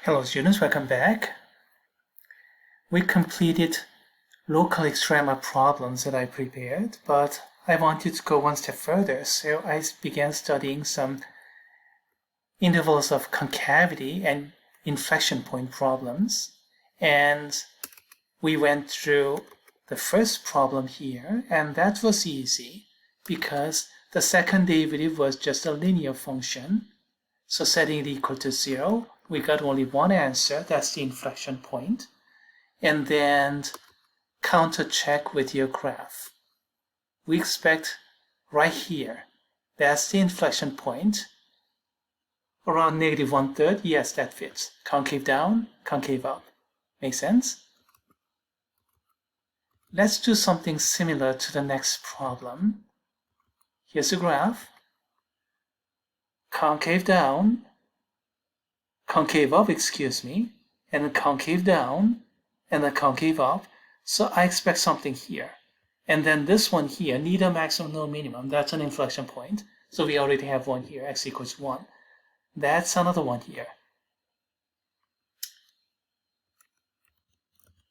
Hello students, welcome back. We completed local extrema problems that I prepared, but I wanted to go one step further, so I began studying some intervals of concavity and inflection point problems, and we went through the first problem here, and that was easy because the second derivative was just a linear function. So setting it equal to 0, we got only one answer, that's the inflection point. And then counter check with your graph. We expect right here, that's the inflection point. Around negative 1/3, yes, that fits. Concave down, concave up. Make sense? Let's do something similar to the next problem. Here's a graph. Concave down, concave up, and then concave down, and then concave up. So I expect something here. And then this one here, neither maximum nor minimum, that's an inflection point. So we already have one here, x equals 1. That's another one here.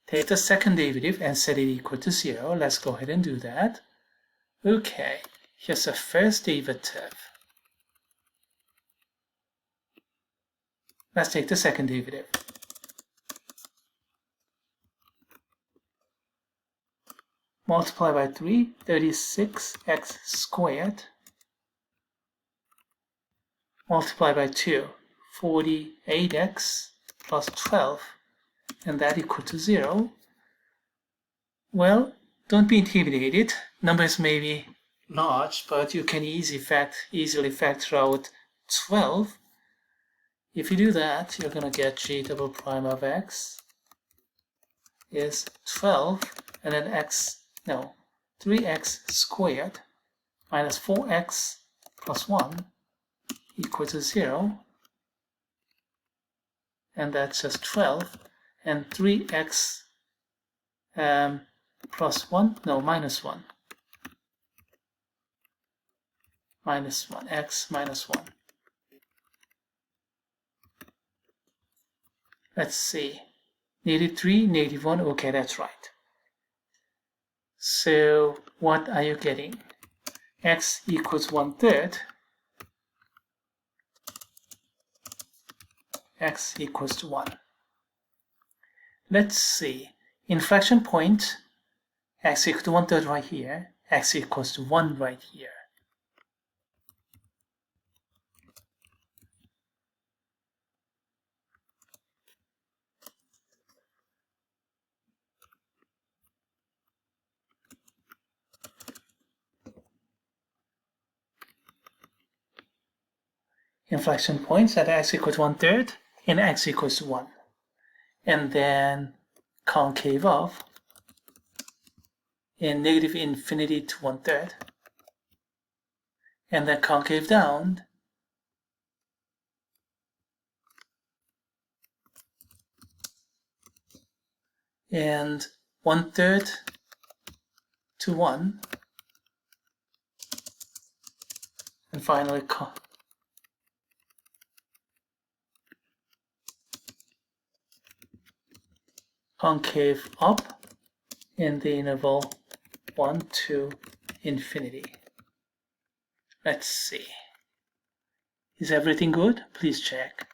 Take the second derivative and set it equal to 0. Let's go ahead and do that. Okay, here's the first derivative. Let's take the second derivative. Multiply by 3, 36x squared. Multiply by 2, 48x plus 12, and that equal to 0. Well, don't be intimidated. Numbers may be large, but you can easily factor out 12. If you do that, you're going to get g double prime of x is 12, and then 3x squared minus 4x plus 1 equal to 0. And that's just 12. And 3x plus 1, no, minus 1. Minus 1, x minus 1. Let's see, negative 3, negative 1, okay, that's right. So what are you getting? X equals 1/3. X equals to 1. Let's see, inflection point, x equals to 1/3 right here, x equals to 1 right here. Inflection points at x equals 1/3 and x equals to 1. And then concave up in negative infinity to 1/3. And then concave down and 1/3 to 1. And finally concave up in the interval 1 to infinity. Let's see. Is everything good? Please check.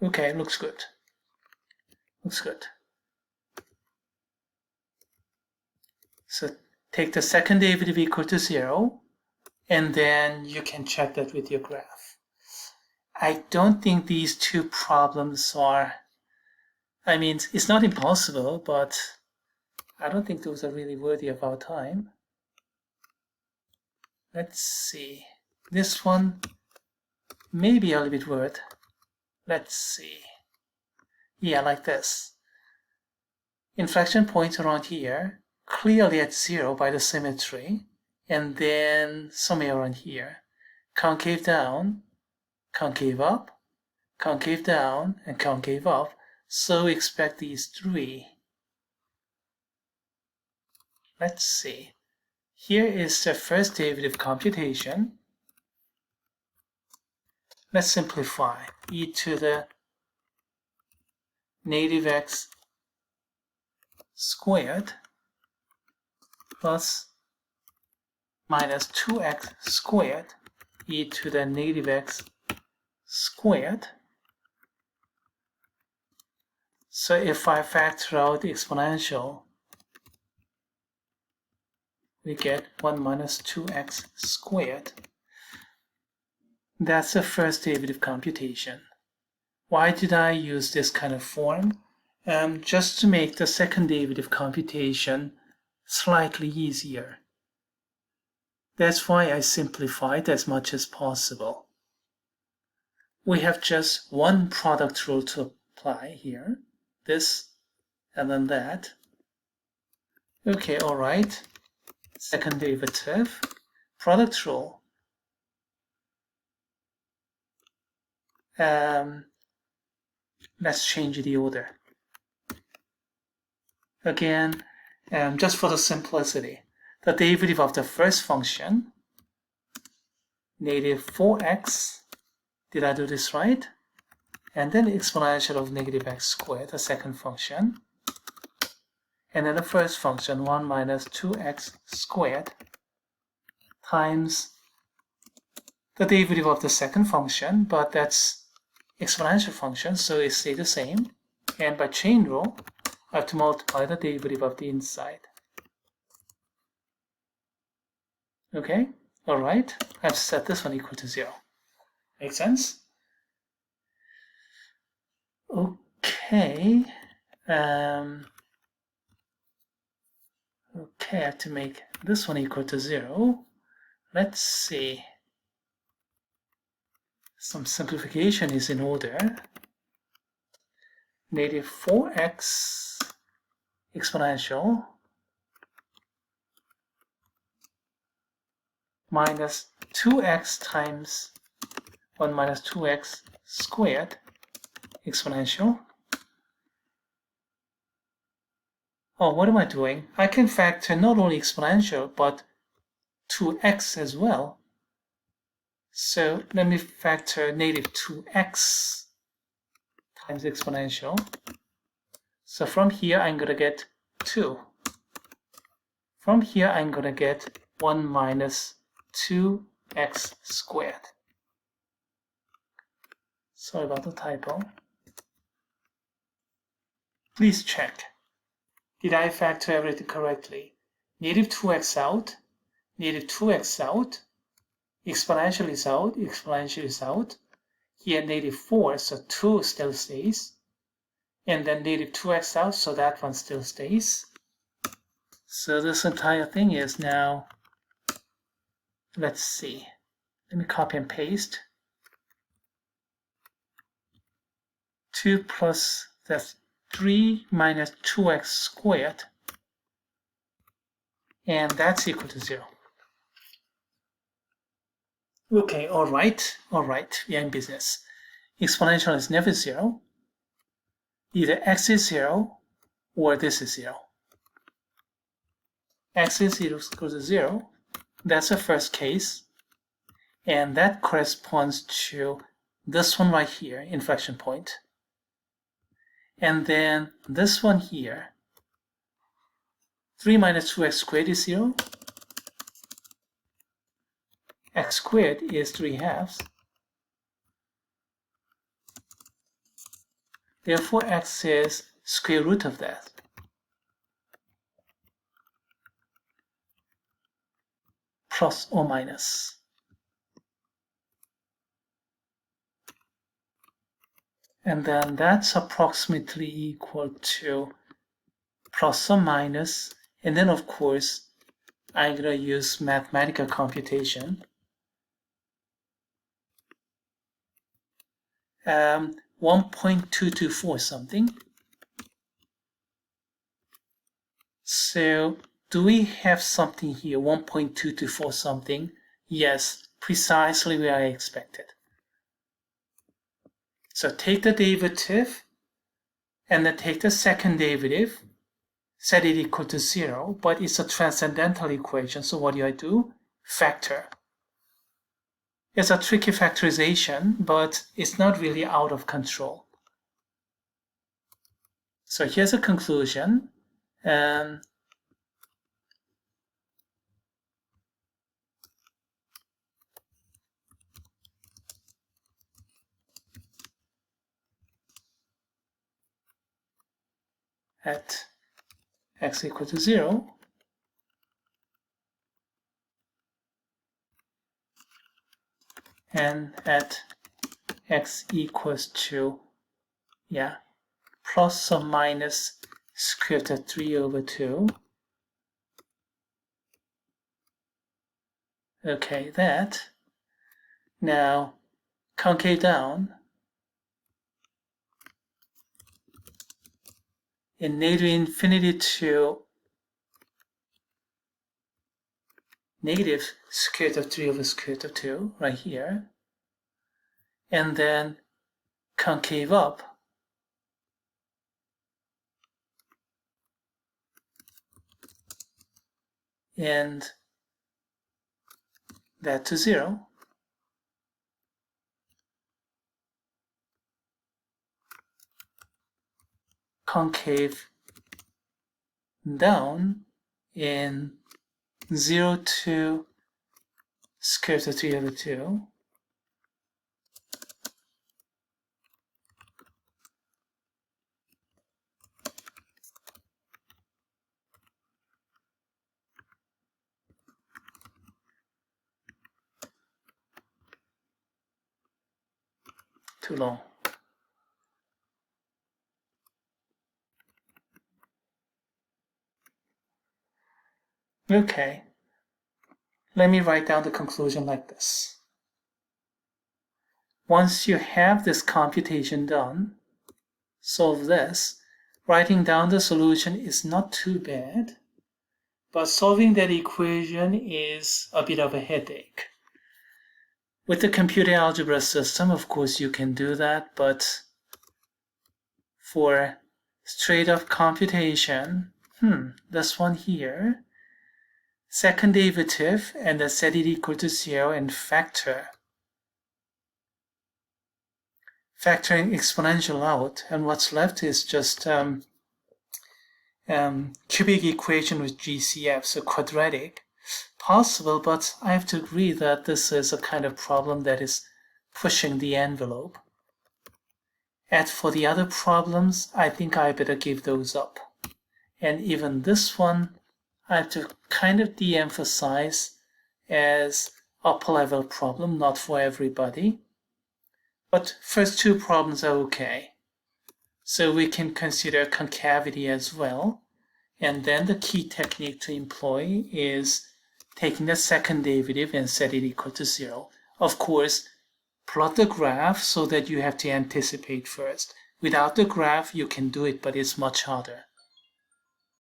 Okay, looks good. Looks good. So take the second derivative equal to 0, and then you can check that with your graph. I don't think these two problems are, it's not impossible, but I don't think those are really worthy of our time. Let's see. This one may be a little bit worth. Let's see. Yeah, like this. Inflection points around here, clearly at 0 by the symmetry, and then somewhere around here. Concave down, concave up, concave down, and concave up. So we expect these 3. Let's see. Here is the first derivative computation. let's simplify. E to the negative x squared plus minus 2x squared e to the negative x squared. So if I factor out the exponential, we get 1 minus 2x squared. That's the first derivative computation. Why did I use this kind of form? Just to make the second derivative computation slightly easier. That's why I simplified as much as possible. We have just one product rule to apply here. This and then that. Okay, all right. Second derivative, product rule. Let's change the order. Again, just for the simplicity, the derivative of the first function, negative 4x, did I do this right? And then the exponential of negative x squared, the second function. And then the first function, 1 minus 2x squared, times the derivative of the second function, but that's exponential function, so it stays the same. And by chain rule, I have to multiply the derivative of the inside. Okay, all right. I've set this one equal to 0. Make sense? Okay. Okay, I have to make this one equal to 0. Let's see. Some simplification is in order. Negative 4x exponential minus 2x times 1 minus 2x squared exponential. Oh, what am I doing? I can factor not only exponential, but 2x as well. So let me factor negative 2x times exponential. So from here, I'm going to get 2. From here, I'm going to get 1 minus 2x squared. Sorry about the typo. Please check. Did I factor everything correctly? Negative 2x out, negative 2x out, exponential is out, exponential is out. Here negative 4, so 2 still stays. And then negative 2x out, so that one still stays. So this entire thing is now, let's see. Let me copy and paste. 2 plus, that's 3 minus 2x squared. And that's equal to 0. Okay, all right, we are in business. Exponential is never 0. Either x is 0 or this is 0. X is equal to 0. That's the first case. And that corresponds to this one right here, inflection point. And then this one here, 3 minus 2x squared is 0. X squared is 3/2. Therefore, x is square root of that. Plus or minus. And then that's approximately equal to plus or minus. And then, of course, I'm going to use mathematical computation. 1.224 something. So do we have something here, 1.224 something? Yes, precisely where I expected. So take the derivative and then take the second derivative, set it equal to 0, but it's a transcendental equation, so what do? Factor. It's a tricky factorization, but it's not really out of control. So here's a conclusion. At x equal to 0, and at x equals to, plus or minus square root of 3 over 2. Okay, that. Now, concave down in negative infinity to negative square root of 3 over square root of 2, right here. And then concave up and that to 0. Concave down in 0 to square root of 3 over 2. Too long. Okay, let me write down the conclusion like this. Once you have this computation done, solve this, writing down the solution is not too bad, but solving that equation is a bit of a headache. With the computer algebra system, of course, you can do that, but for straight-up computation, this one here, second derivative and then set it equal to 0 and factoring exponential out, and what's left is just cubic equation with GCF, so quadratic. Possible, but I have to agree that this is a kind of problem that is pushing the envelope. As for the other problems, I think I better give those up. And even this one, I have to kind of de-emphasize as upper level problem, not for everybody. But first two problems are okay. So we can consider concavity as well. And then the key technique to employ is taking the second derivative and set it equal to 0. Of course, plot the graph so that you have to anticipate first. Without the graph, you can do it, but it's much harder.